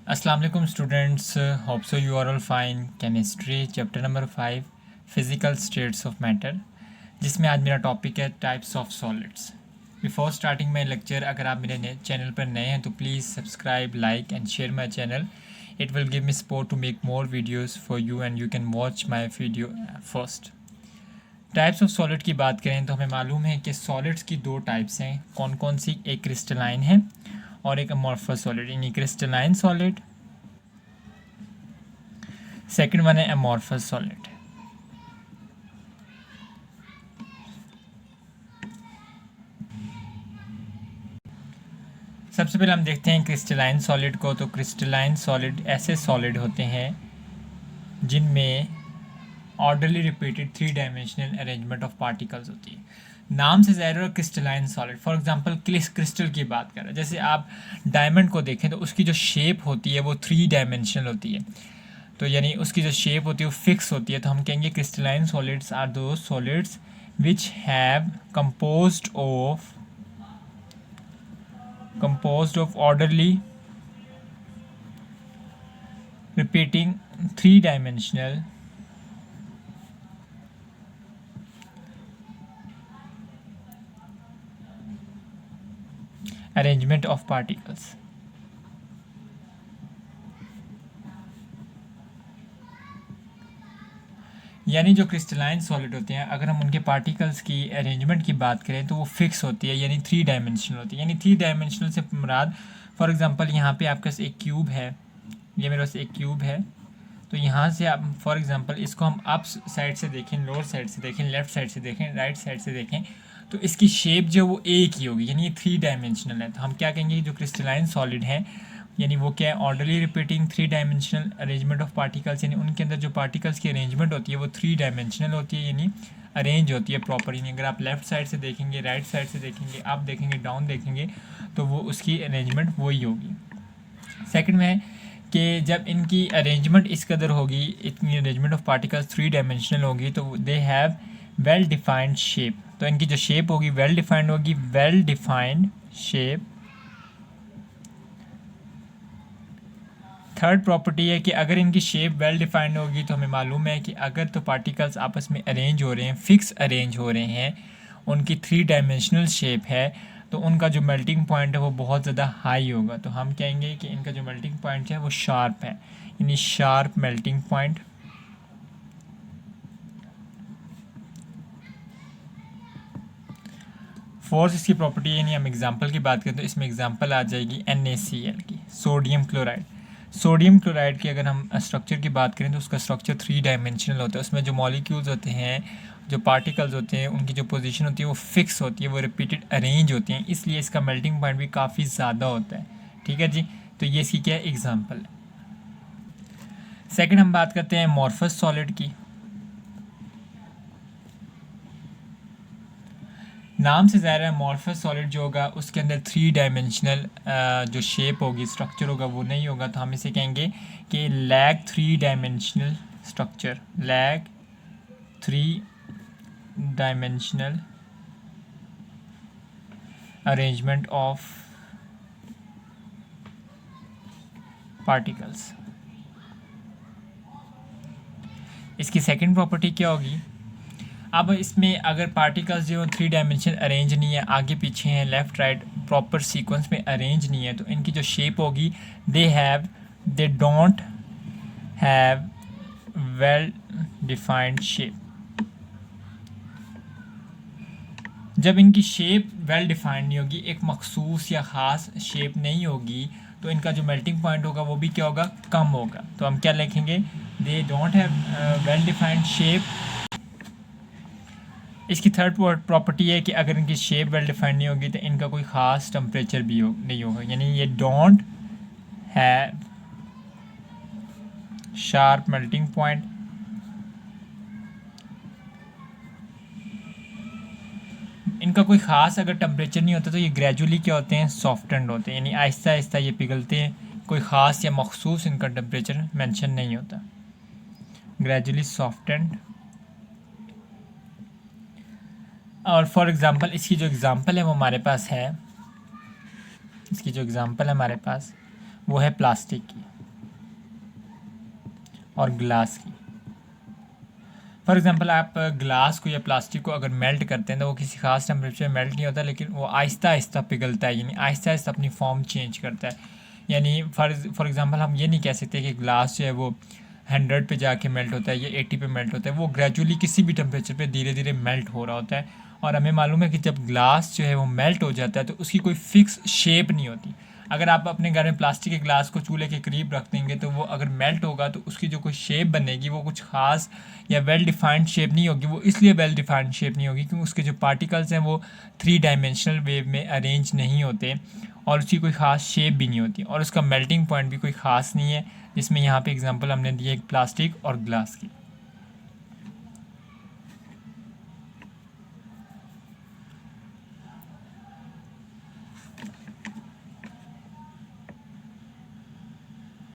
अस्सलाम वालेकुम students, hope so you are all fine. Chemistry chapter number 5 physical states of matter, जिसमें आज मेरा टॉपिक है types of solids. Before starting my lecture, अगर आप मेरे चैनल पर नए हैं तो please subscribe, like and share my channel. It will give me support to make more videos for you and you can watch my video first. Types of solid की बात करें तो हमें मालूम है कि सॉलिड्स की दो टाइप्स हैं। कौन कौन सी? एक क्रिस्टलाइन है और एक अमॉर्फस सॉलिड। यानी क्रिस्टलाइन सॉलिड, सेकंड वन है अमॉर्फस सॉलिड। सबसे पहले हम देखते हैं क्रिस्टलाइन सॉलिड को। तो क्रिस्टलाइन सॉलिड ऐसे सॉलिड होते हैं जिनमें orderly repeated 3 dimensional arrangement of particles होती है। नाम से ज़ाहिर है crystalline solid. For example crystal की बात करें, जैसे आप डायमंड को देखें तो उसकी जो शेप होती है वो 3 डायमेंशनल होती है। तो यानी उसकी जो शेप होती है वो फिक्स होती है। तो हम कहेंगे क्रिस्टलाइन सॉलिड्स आर दो solids which have composed of orderly repeating 3-dimensional arrangement of particles। यानी जो क्रिस्टलाइन सॉलिड होते हैं, अगर हम उनके पार्टिकल्स की अरेंजमेंट की बात करें तो वो फिक्स होती है, यानी 3 डायमेंशनल होती है। यानी 3 डायमेंशनल से मुराद, फॉर एग्जांपल यहाँ पे आपके पास एक क्यूब है, ये मेरे पास एक क्यूब है। तो यहाँ से आप फॉर एग्जांपल इसको हम अप साइड से देखें, लोअर साइड से देखें, लेफ्ट साइड से देखें, राइट साइड से देखें, तो इसकी शेप जो वो एक ही होगी, यानी ये 3 डायमेंशनल है। तो हम क्या कहेंगे, जो क्रिस्टलाइन सॉलिड है यानी वो क्या है, orderly repeating 3 dimensional arrangement of particles. यानी उनके अंदर जो पार्टिकल्स की अरेंजमेंट होती है वो 3 डायमेंशनल होती है, यानी अरेंज होती है प्रॉपर। यानी अगर आप लेफ्ट साइड से देखेंगे, राइट साइड से देखेंगे, अप देखेंगे, डाउन देखेंगे, तो वो उसकी अरेंजमेंट वही होगी। सेकंड में है कि जब इनकी अरेंजमेंट इस कदर होगी, इतनी अरेंजमेंट ऑफ पार्टिकल्स 3 डायमेंशनल होगी, तो they have well defined shape. तो इनकी जो शेप होगी वेल डिफाइंड होगी, well defined shape. Third property है कि अगर इनकी शेप वेल डिफाइंड होगी तो हमें मालूम है कि अगर तो पार्टिकल्स आपस में अरेंज हो रहे हैं, फिक्स अरेंज हो रहे हैं, उनकी 3 डायमेंशनल शेप है, तो उनका जो मेल्टिंग पॉइंट है वो बहुत ज़्यादा हाई होगा। तो हम कहेंगे कि इनका जो मेल्टिंग पॉइंट है वो शार्प है, यानी शार्प मेल्टिंग पॉइंट। फोर्थ इसकी प्रॉपर्टी, यानी हम एग्जांपल की बात करें तो इसमें एग्जांपल आ जाएगी NaCl की, सोडियम क्लोराइड। सोडियम क्लोराइड की अगर हम स्ट्रक्चर की बात करें तो उसका स्ट्रक्चर 3 डायमेंशनल होता है। उसमें जो मॉलिक्यूल्स होते हैं, जो पार्टिकल्स होते हैं, उनकी जो पोजीशन होती है वो फिक्स होती है, वो रिपीटेड अरेंज होती हैं, इसलिए इसका मेल्टिंग पॉइंट भी काफ़ी ज़्यादा होता है। ठीक है जी, तो ये इसकी क्या एग्जाम्पल है। सेकेंड हम बात करते हैं अमॉर्फस सॉलिड की। नाम से ज़ाहिर है अमॉर्फस सॉलिड जो होगा उसके अंदर 3 डायमेंशनल जो शेप होगी, स्ट्रक्चर होगा, वो नहीं होगा। तो हम इसे कहेंगे कि lack 3 dimensional structure, lack 3 dimensional arrangement of particles. इसकी सेकंड प्रॉपर्टी क्या होगी, अब इसमें अगर पार्टिकल्स जो 3 डायमेंशन अरेंज नहीं है, आगे पीछे हैं, लेफ़्ट राइट प्रॉपर सीक्वेंस में अरेंज नहीं है, तो इनकी जो शेप होगी they don't have well defined shape. जब इनकी शेप वेल डिफाइंड नहीं होगी, एक मखसूस या ख़ास शेप नहीं होगी, तो इनका जो मेल्टिंग पॉइंट होगा वो भी क्या होगा, कम होगा। तो हम क्या लिखेंगे, they don't have well defined shape. इसकी थर्ड प्रॉपर्टी है कि अगर इनकी शेप वेल डिफाइंड नहीं होगी तो इनका कोई ख़ास टेम्परेचर भी नहीं होगा, यानी ये don't have sharp melting point. इनका कोई ख़ास अगर टेम्परेचर नहीं होता तो ये ग्रेजुअली क्या होते हैं, सॉफ्टेंड होते हैं, यानी आहिस्ता आहिस्ता ये पिघलते हैं। कोई ख़ास या मखसूस इनका टेम्परेचर मेंशन नहीं होता, ग्रेजुअली सॉफ्टेंड। और फॉर एग्ज़ाम्पल इसकी जो एग्ज़ाम्पल है वो हमारे पास है, इसकी जो एग्ज़ाम्पल है हमारे पास वो है प्लास्टिक की। और ग्लास की। फॉर एग्जांपल आप ग्लास को या प्लास्टिक को अगर मेल्ट करते हैं तो वो किसी खास टेम्परेचर में मेल्ट नहीं होता, लेकिन वो आहिस्ता आहिस्ता पिघलता है, यानी आहिस्ता आहिस्ता अपनी फॉर्म चेंज करता है। यानी फॉर एग्जांपल हम ये नहीं कह सकते कि ग्लास जो है वो 100 पे जाके मेल्ट होता है या 80 पे मेल्ट होता है। वो ग्रेजुअली किसी भी टेम्परेचर पे धीरे धीरे मेल्ट हो रहा होता है। और हमें मालूम है कि जब ग्लास जो है वो मेल्ट हो जाता है तो उसकी कोई फिक्स शेप नहीं होती। अगर आप अपने घर में प्लास्टिक के ग्लास को चूल्हे के करीब रख देंगे तो वो अगर मेल्ट होगा तो उसकी जो कोई शेप बनेगी वो कुछ खास या वेल डिफाइंड शेप नहीं होगी। वो इसलिए वेल डिफाइंड शेप नहीं होगी क्योंकि उसके जो पार्टिकल्स हैं वो 3 डायमेंशनल वेव में अरेंज नहीं होते और उसकी कोई ख़ास शेप भी नहीं होती और उसका मेल्टिंग पॉइंट भी कोई ख़ास नहीं है, जिसमें यहाँ पे एग्जांपल हमने दी है एक प्लास्टिक और ग्लास की।